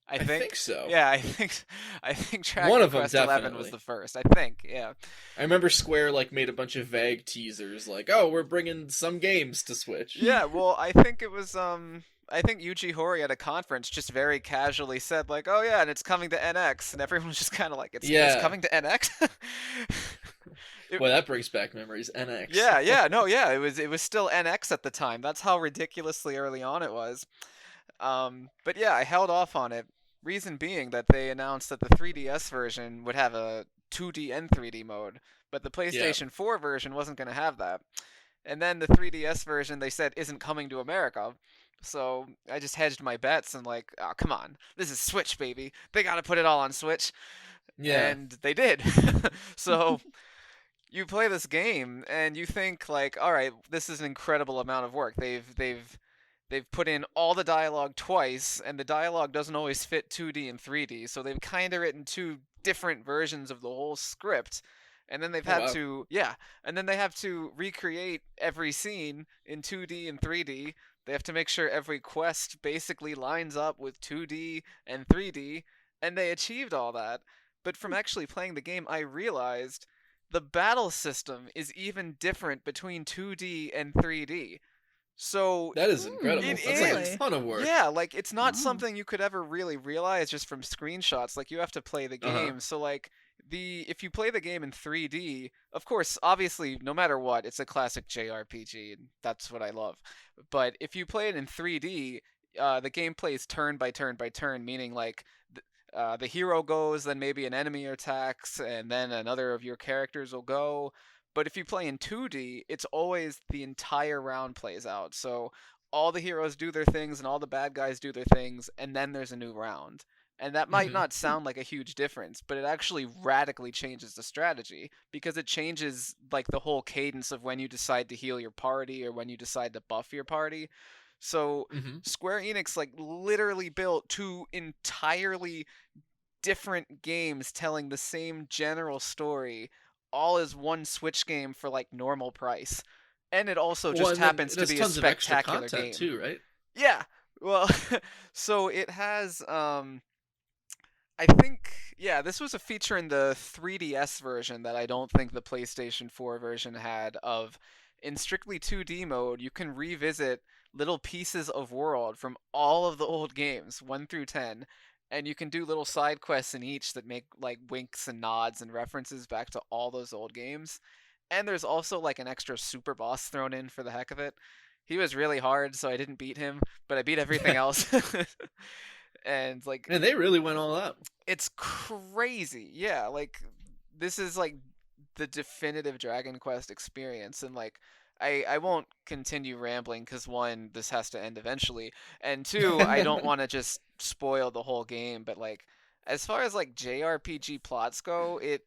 I think so. Yeah, I think Dragon Quest XI was the first. I think, yeah. I remember Square like made a bunch of vague teasers like, "Oh, we're bringing some games to Switch." Yeah, well, I think it was I think Yuji Horii at a conference just very casually said like, "Oh yeah, and it's coming to NX," and everyone was just kind of like, "It's coming to NX." Well, that brings back memories. NX. Yeah. It was still NX at the time. That's how ridiculously early on it was. But yeah, I held off on it. Reason being that they announced that the 3DS version would have a 2D and 3D mode, but the PlayStation 4 version wasn't going to have that. And then the 3DS version, they said, isn't coming to America. So I just hedged my bets and like, oh, come on, this is Switch, baby. They got to put it all on Switch. Yeah. And they did. So you play this game and you think like, all right, this is an incredible amount of work. They've put in all the dialogue twice, and the dialogue doesn't always fit 2D and 3D. So they've kind of written two different versions of the whole script. And then they've had to, and then they have to recreate every scene in 2D and 3D. They have to make sure every quest basically lines up with 2D and 3D, and they achieved all that. But from actually playing the game, I realized the battle system is even different between 2D and 3D. So that is incredible. That's like a ton of work. Yeah, like it's not something you could ever really realize just from screenshots. Like you have to play the game. So like if you play the game in 3D, of course, obviously, no matter what, it's a classic JRPG, and that's what I love. But if you play it in 3D, the game plays turn by turn by turn, meaning like the hero goes, then maybe an enemy attacks, and then another of your characters will go. But if you play in 2D, it's always the entire round plays out. So all the heroes do their things and all the bad guys do their things, and then there's a new round. And that might not sound like a huge difference, but it actually radically changes the strategy, because it changes like the whole cadence of when you decide to heal your party or when you decide to buff your party. So Square Enix like literally built two entirely different games telling the same general story, all as one Switch game for like normal price. And it also just happens to be a spectacular game too, right? Yeah. Well, so it has I think, this was a feature in the 3DS version that I don't think the PlayStation 4 version had of, in strictly 2D mode, you can revisit little pieces of world from all of the old games, 1 through 10, and you can do little side quests in each that make like winks and nods and references back to all those old games. And there's also like an extra super boss thrown in for the heck of it. He was really hard, so I didn't beat him, but I beat everything else. And like, and they really went all out. It's crazy. Yeah, like this is like the definitive Dragon Quest experience, and like I won't continue rambling because one, this has to end eventually, and two, I don't want to just spoil the whole game, but like as far as like JRPG plots go, it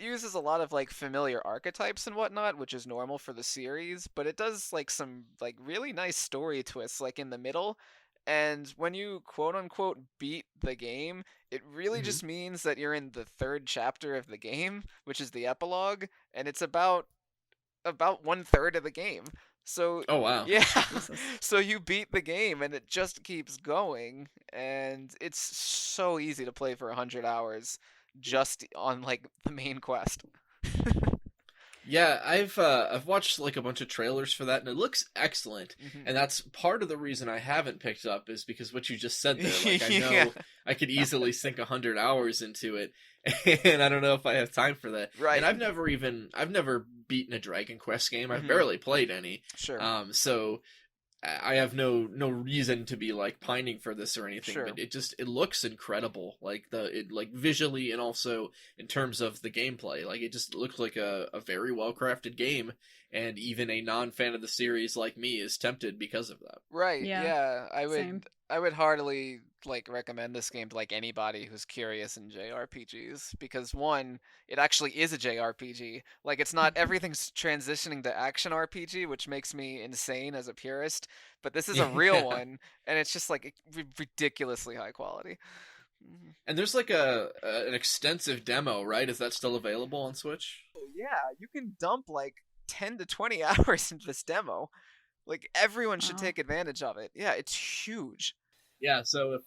uses a lot of like familiar archetypes and whatnot, which is normal for the series, but it does like some like really nice story twists like in the middle. And when you quote-unquote beat the game, it really just means that you're in the third chapter of the game, which is the epilogue, and it's about 1/3 of the game. So oh wow, yeah. So you beat the game, and it just keeps going, and it's so easy to play for 100 hours just on like the main quest. Yeah, I've watched like a bunch of trailers for that, and it looks excellent. And that's part of the reason I haven't picked up, is because what you just said there. Like I know I could easily sink 100 hours into it, and I don't know if I have time for that. Right. And I've never beaten a Dragon Quest game. I've barely played any. Sure. So I have no reason to be like pining for this or anything, sure. But it looks incredible, like like visually and also in terms of the gameplay. Like it just looks like a very well crafted game, and even a non-fan of the series like me is tempted because of that. Right. Yeah. Same. I would heartily like recommend this game to like anybody who's curious in JRPGs, because one, it actually is a JRPG. Like it's not everything's transitioning to action RPG, which makes me insane as a purist, but this is a real one, and it's just like ridiculously high quality. And there's like an extensive demo, right? Is that still available on Switch? Oh yeah, you can dump like 10 to 20 hours into this demo. Like everyone should take advantage of it. Yeah, it's huge. Yeah, so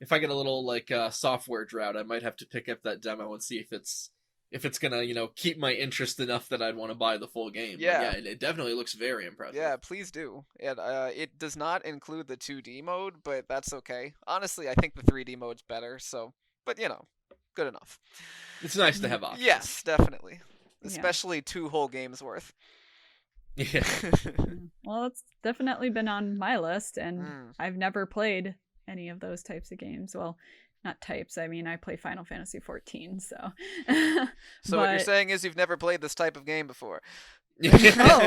if I get a little like software drought, I might have to pick up that demo and see if it's gonna keep my interest enough that I'd want to buy the full game. Yeah, but yeah, it definitely looks very impressive. Yeah, please do. And it does not include the 2D mode, but that's okay. Honestly, I think the 3D mode's better. So, but good enough. It's nice to have options. Yes, definitely, especially 2 whole games worth. Yeah. Well, it's definitely been on my list, and I've never played any of those types of games. Well, not types. I mean, I play Final Fantasy 14, so. So what you're saying is you've never played this type of game before. Oh.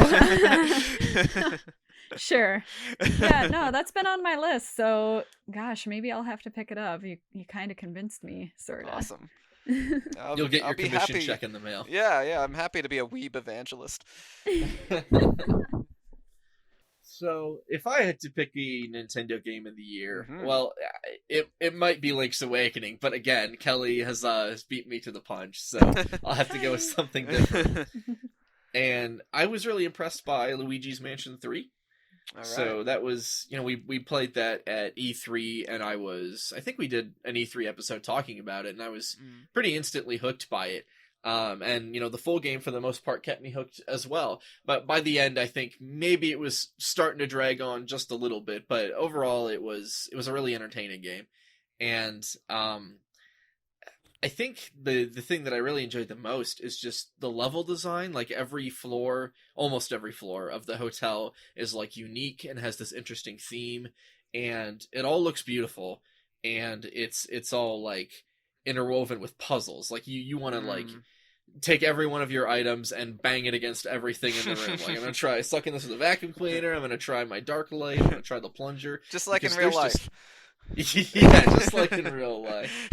Sure. Yeah, no, that's been on my list. So, gosh, maybe I'll have to pick it up. You kind of convinced me, sort of. Awesome. You'll get your commission check in the mail. Yeah, I'm happy to be a weeb evangelist. So, if I had to pick a Nintendo game of the year, well, it might be Link's Awakening, but again, Kelly has beat me to the punch, so I'll have to go with something different. And I was really impressed by Luigi's Mansion 3. All right. So that was, we played that at E3, and I think we did an E3 episode talking about it, and I was pretty instantly hooked by it. And the full game for the most part kept me hooked as well. But by the end, I think maybe it was starting to drag on just a little bit, but overall it was a really entertaining game. And I think the thing that I really enjoyed the most is just the level design. Like almost every floor of the hotel is like unique and has this interesting theme, and it all looks beautiful, and it's all like interwoven with puzzles. Like you want to like take every one of your items and bang it against everything in the room. Like, I'm gonna try sucking this with a vacuum cleaner. I'm gonna try my dark light. I'm gonna try the plunger. Just like in real life. Yeah, just like in real life.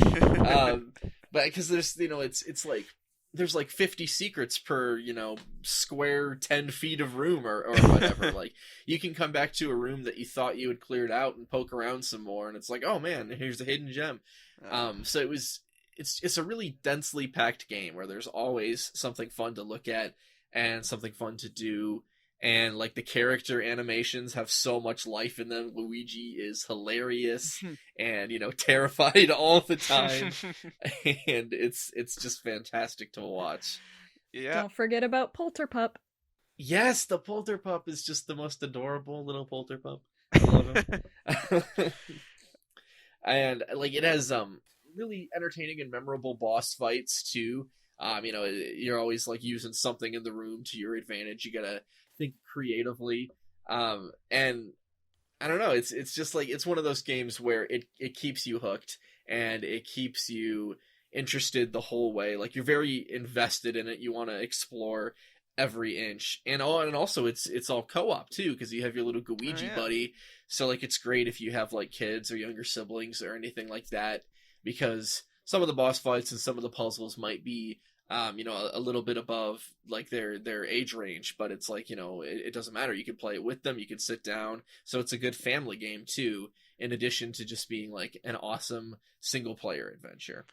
But because there's it's like there's like 50 secrets per square 10 feet of room or whatever. Like you can come back to a room that you thought you had cleared out and poke around some more, and it's like, oh man, here's a hidden gem. So it's a really densely packed game where there's always something fun to look at and something fun to do. And like the character animations have so much life in them. Luigi is hilarious and terrified all the time, and it's just fantastic to watch. Yeah. Don't forget about Polterpup. Yes, the Polterpup is just the most adorable little Polterpup. I love him. And like it has really entertaining and memorable boss fights too. You're always like using something in the room to your advantage. You gotta think creatively, and I don't know, it's just like it's one of those games where it keeps you hooked and it keeps you interested the whole way. Like you're very invested in it. You want to explore every inch, and also it's all co-op too, because you have your little Luigi buddy. So like it's great if you have like kids or younger siblings or anything like that, because some of the boss fights and some of the puzzles might be a little bit above like their age range, but it's like, it doesn't matter. You can play it with them. You can sit down. So it's a good family game too, in addition to just being like an awesome single player adventure.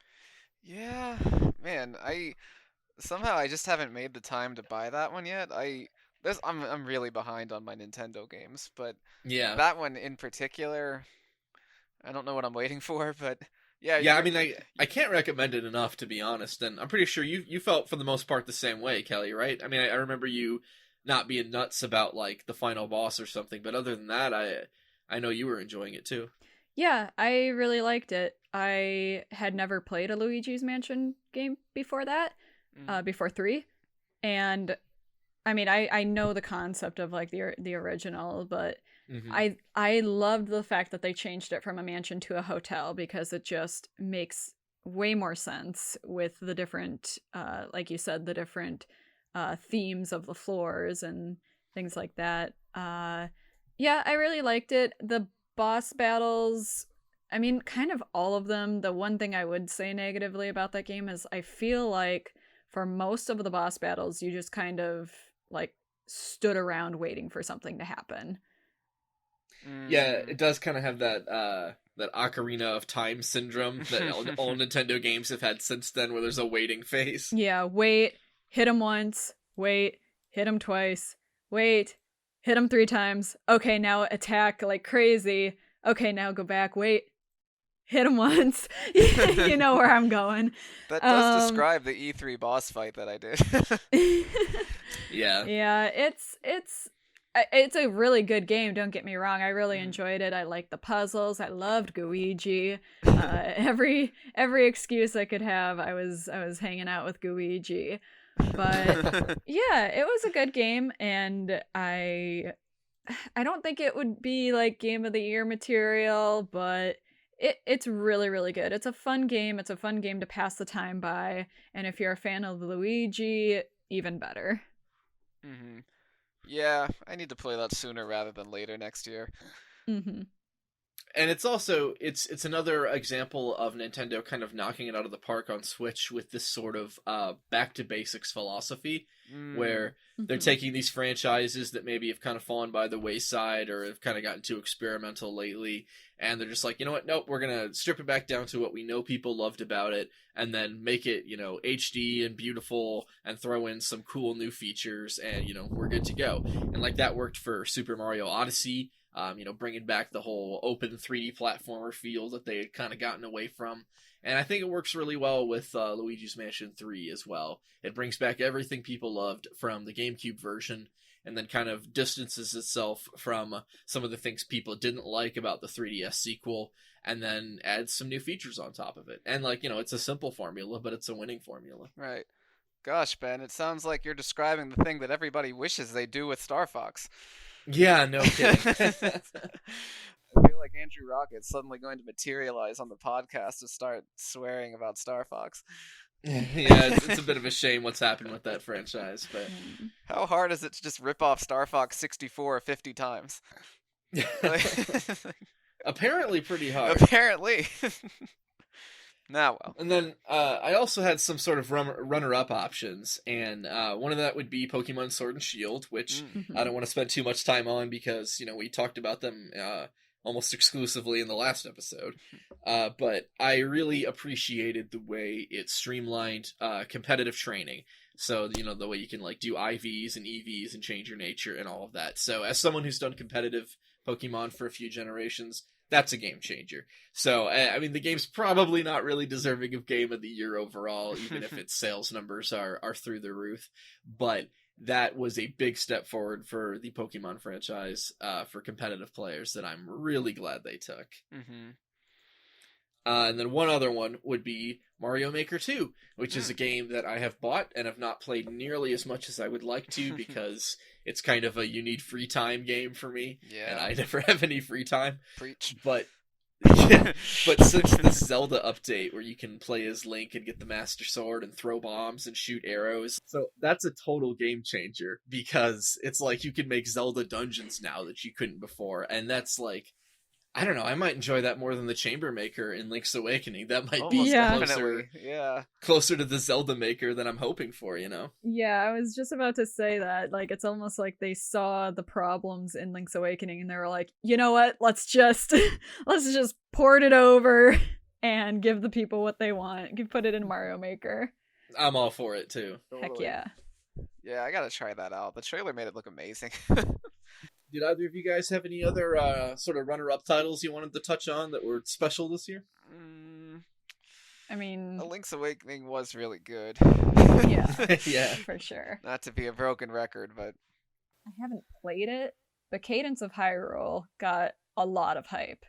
Yeah, man, I just haven't made the time to buy that one yet. I'm really behind on my Nintendo games, but yeah, that one in particular, I don't know what I'm waiting for, but yeah, I mean, I can't recommend it enough, to be honest, and I'm pretty sure you felt for the most part the same way, Kelly, right? I mean, I remember you not being nuts about like the final boss or something, but other than that, I know you were enjoying it too. Yeah, I really liked it. I had never played a Luigi's Mansion game before that, before 3, and I mean, I know the concept of like the original, but I loved the fact that they changed it from a mansion to a hotel, because it just makes way more sense with the different, like you said, the different themes of the floors and things like that. Yeah, I really liked it. The boss battles, I mean, kind of all of them. The one thing I would say negatively about that game is I feel like for most of the boss battles, you just kind of like stood around waiting for something to happen. Yeah, it does kind of have that Ocarina of Time syndrome that all Nintendo games have had since then, where there's a waiting phase. Yeah, wait, hit him once, wait, hit him twice, wait, hit him 3 times. Okay, now attack like crazy. Okay, now go back, wait, hit him once. You know where I'm going. That does describe the E3 boss fight that I did. Yeah. Yeah, it's a really good game, don't get me wrong. I really enjoyed it. I liked the puzzles. I loved Luigi. Every excuse I could have, I was hanging out with Luigi. But yeah, it was a good game, and I don't think it would be like game of the year material, but it's really, really good. It's a fun game. It's a fun game to pass the time by. And if you're a fan of Luigi, even better. Mm-hmm. Yeah, I need to play that sooner rather than later next year. Mm-hmm. And it's also it's another example of Nintendo kind of knocking it out of the park on Switch with this sort of back to basics philosophy, where they're taking these franchises that maybe have kind of fallen by the wayside or have kind of gotten too experimental lately, and they're just like, you know what, nope, we're gonna strip it back down to what we know people loved about it, and then make it, you know, HD and beautiful, and throw in some cool new features, and, you know, we're good to go. And like that worked for Super Mario Odyssey. You know, bringing back the whole open 3D platformer feel that they had kind of gotten away from. And I think it works really well with Luigi's Mansion 3 as well. It brings back everything people loved from the GameCube version, and then kind of distances itself from some of the things people didn't like about the 3DS sequel, and then adds some new features on top of it. And, like, you know, it's a simple formula, but it's a winning formula. Right. Gosh, Ben, it sounds like you're describing the thing that everybody wishes they do with Star Fox. Yeah, no kidding. I feel like Andrew Rocket's suddenly going to materialize on the podcast to start swearing about Star Fox. Yeah, it's a bit of a shame what's happened with that franchise, but how hard is it to just rip off Star Fox 64 50 times? Apparently pretty hard. Apparently. Now, well. And then I also had some sort of runner-up options, and one of that would be Pokemon Sword and Shield, which I don't want to spend too much time on because, you know, we talked about them almost exclusively in the last episode. But I really appreciated the way it streamlined competitive training. So, you know, the way you can, like, do IVs and EVs and change your nature and all of that. So, as someone who's done competitive Pokemon for a few generations, that's a game changer. So, I mean, the game's probably not really deserving of Game of the Year overall, even if its sales numbers are through the roof. But that was a big step forward for the Pokemon franchise for competitive players that I'm really glad they took. Mm-hmm. And then one other one would be Mario Maker 2, which is a game that I have bought and have not played nearly as much as I would like to because it's kind of a you need free time game for me. Yeah. And I never have any free time. Preach. But since the Zelda update where you can play as Link and get the Master Sword and throw bombs and shoot arrows, so that's a total game changer because it's like you can make Zelda dungeons now that you couldn't before, and that's like, I don't know, I might enjoy that more than the Chamber Maker in Link's Awakening. That might be closer to the Zelda Maker than I'm hoping for, you know? Yeah, I was just about to say that. Like, it's almost like they saw the problems in Link's Awakening and they were like, you know what? Let's just port it over and give the people what they want. Put it in Mario Maker. I'm all for it, too. Heck yeah. Yeah, I gotta try that out. The trailer made it look amazing. Did either of you guys have any other sort of runner-up titles you wanted to touch on that were special this year? I mean, A Link's Awakening was really good. Yeah. Yeah. For sure. Not to be a broken record, but I haven't played it, but Cadence of Hyrule got a lot of hype.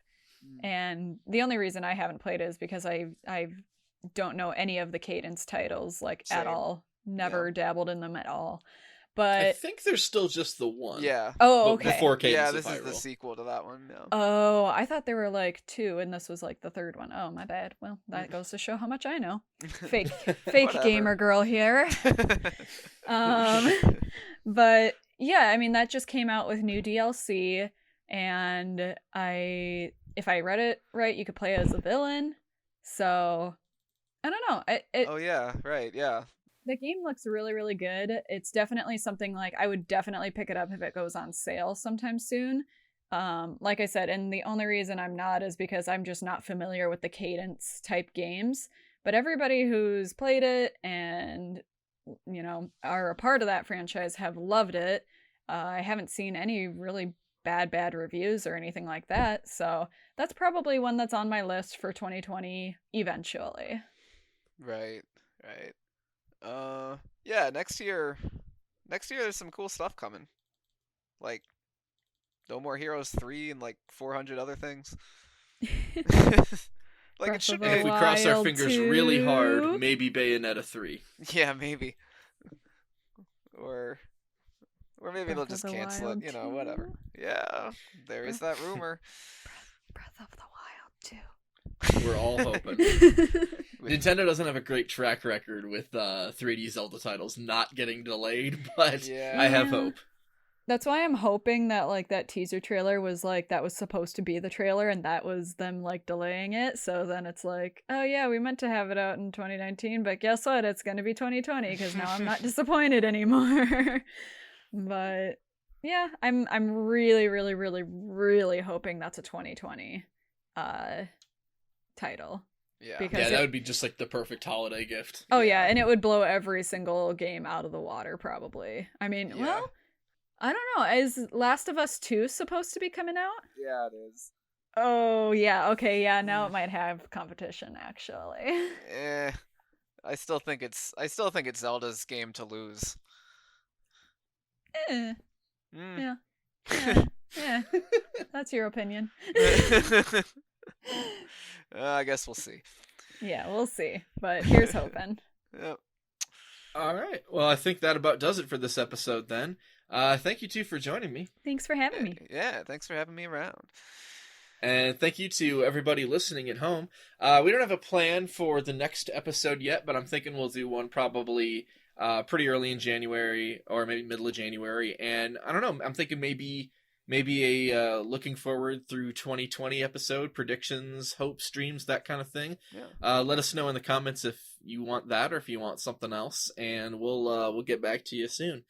And the only reason I haven't played it is because I don't know any of the Cadence titles, like, at all. Never dabbled in them at all. But I think there's still just the one. Yeah. Oh, okay. Before Cadence this of is Hyrule. the sequel to that one. Yeah. Oh, I thought there were like two, and this was like the third one. Oh, my bad. Well, that goes to show how much I know. Fake gamer girl here. But yeah, I mean, that just came out with new DLC, and if I read it right, you could play as a villain. So I don't know. Oh yeah, right, yeah. The game looks really, really good. It's definitely something like I would definitely pick it up if it goes on sale sometime soon. Like I said, and the only reason I'm not is because I'm just not familiar with the Cadence type games. But everybody who's played it and, you know, are a part of that franchise have loved it. I haven't seen any really bad reviews or anything like that. So that's probably one that's on my list for 2020 eventually. Right. Yeah, next year there's some cool stuff coming. Like No More Heroes 3 and like 400 other things. Like it should be. If we cross our fingers really hard, maybe Bayonetta 3. Yeah, maybe. Or maybe they'll just cancel it, you know, whatever. Yeah, there is that rumor. Breath of the Wild 2. We're all hoping. Nintendo doesn't have a great track record with 3D Zelda titles not getting delayed, but I have hope. That's why I'm hoping that like that teaser trailer was like that was supposed to be the trailer and that was them like delaying it. So then it's like, oh yeah, we meant to have it out in 2019, but guess what? It's going to be 2020 because now I'm not disappointed anymore. But yeah, I'm really, really, really, really hoping that's a 2020 title. Yeah. Because that would be just like the perfect holiday gift. Oh yeah, and it would blow every single game out of the water probably. I mean, well, I don't know. Is Last of Us 2 supposed to be coming out? Yeah, it is. Oh, yeah. Okay, yeah. Now it might have competition actually. I still think it's Zelda's game to lose. Yeah. Yeah. That's your opinion. I guess we'll see. Yeah, we'll see. But here's hoping. Yep. All right. Well, I think that about does it for this episode then. Thank you two for joining me. Thanks for having me. Yeah, thanks for having me around. And thank you to everybody listening at home. We don't have a plan for the next episode yet, but I'm thinking we'll do one probably pretty early in January or maybe middle of January. And I don't know, I'm thinking maybe a looking forward through 2020 episode, predictions, hopes, dreams, that kind of thing. Yeah. Let us know in the comments if you want that or if you want something else, and we'll get back to you soon.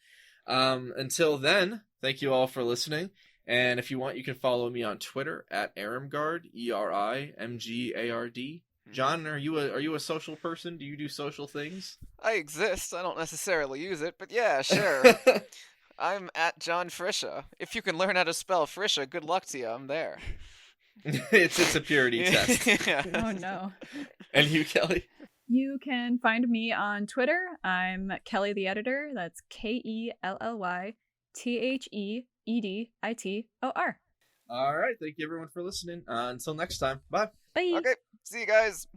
Until then, thank you all for listening. And if you want, you can follow me on Twitter at Erimgard, ERIMGARD. John, are you a social person? Do you do social things? I exist. I don't necessarily use it, but yeah, sure. I'm at John Frisha. If you can learn how to spell Frisha, good luck to you. I'm there. It's a purity test. Yeah. Oh no. And you, Kelly? You can find me on Twitter. I'm Kelly the Editor. That's KELLYTHEEDITOR. All right. Thank you, everyone, for listening. Until next time. Bye. Bye. Okay. See you guys.